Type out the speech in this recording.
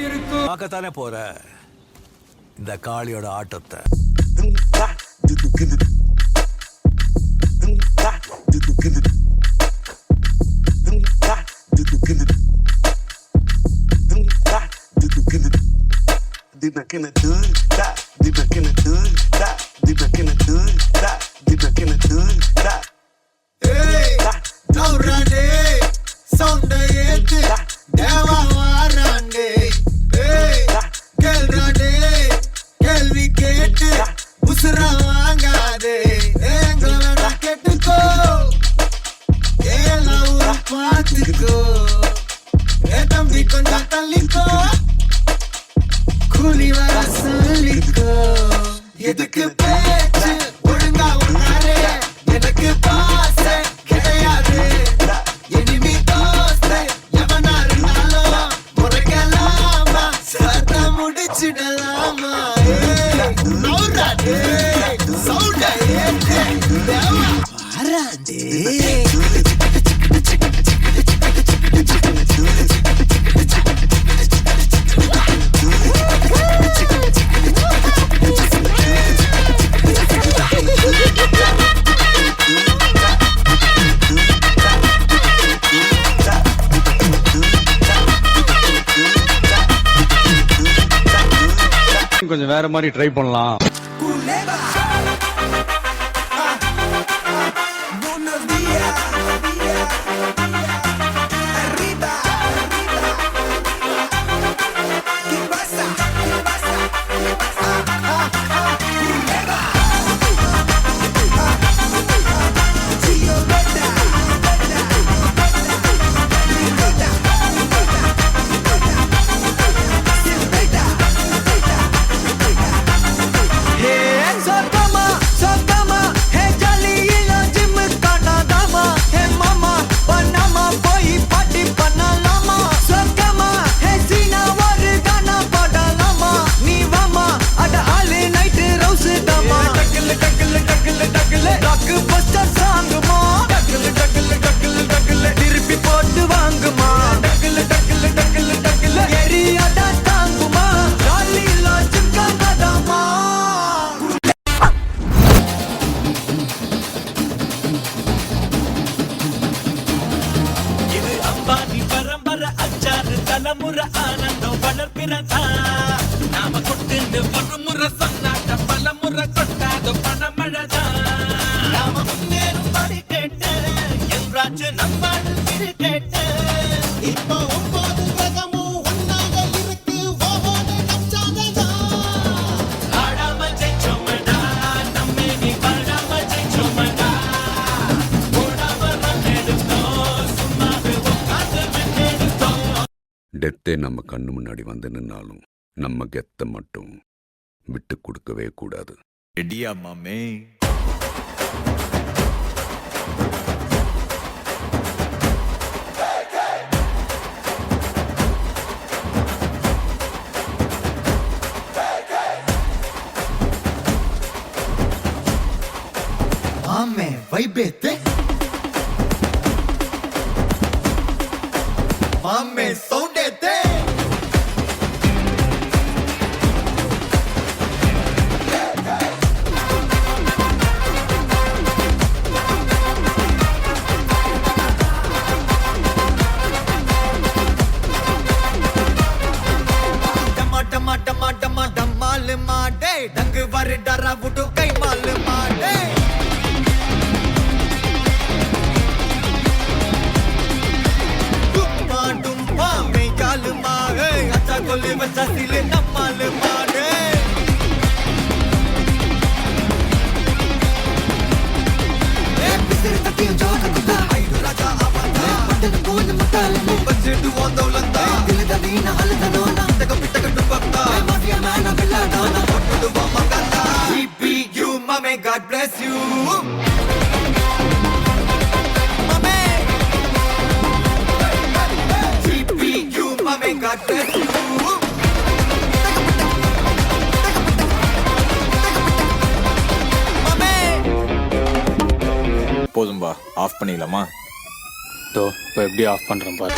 பார்க்கத்தானே போற இந்த காளியோட ஆட்டத்தை. எதுக்கு பேச்சு ஒழுங்கா உன்னாரே எனக்கு பாச கிடையாது இனிமே தோஸ்தே எவனா இருந்தாலும் முறைக்கலாமா சத்த முடிச்சிடலாமா நௌராடே சவுண்டே தேவா பாராண்டே கொஞ்சம் வேற மாதிரி ட்ரை பண்ணலாம். தலைமுறை ஆனந்தம் வளர்ப்பிறதா நாம கொண்டு ஒரு முறை சொன்னாட்ட பல முறை கொட்டாத பணமழதா நாம முன்னேறும் படி கேட்டு என்றாச்சு நம்மாடு திரு கேட்டு இப்போ 9 கிரகமும் ஒன்னாக இருக்கு ஓஹோட நச்சாததா ஆடாம ஜெயிச்சோமடா நம்மே நீ பாடாம ஜெயிச்சோமடா ஓடாம ரன் எடுத்தோம் சும்மாவே உட்காந்து விண்ணெடுத்தோம். டெத்தே நம்ம கண்ணு முன்னாடி வந்து நின்னாலும் நம்ம கெத்த மட்டும் விட்டு கொடுக்கவே கூடாது. ரெடியா மாமே? மாமே வைபேத்தே மாமே சவுண்டேத்தே டமா டமா டமா டமால் மாடே டங்கு வர டரா புட்டு கை மால் மாடே டும்மா டும்மா மே கால் மாடே அச்சா கொல்லே பச்சா சிலே நம்மால் மாடே ஏ பிசிறு தட்டி ஜோக குதா ஐடு ராஜா அவந்தா பட்டன கோன் மத்தால பஞ்செடு வந்தோலந்தா தில தவீன ஹலதனோ தக பிட்டக டுபக்தா mafia Menen வில்லாடானா பட்டுடு வமகந்தா GPU mame God bless you mame GPU mame God bless you போதும்பா, ஆஃப் பண்ணிடலாமா? இப்போ எப்படி ஆஃப் பண்றேன் பாரு.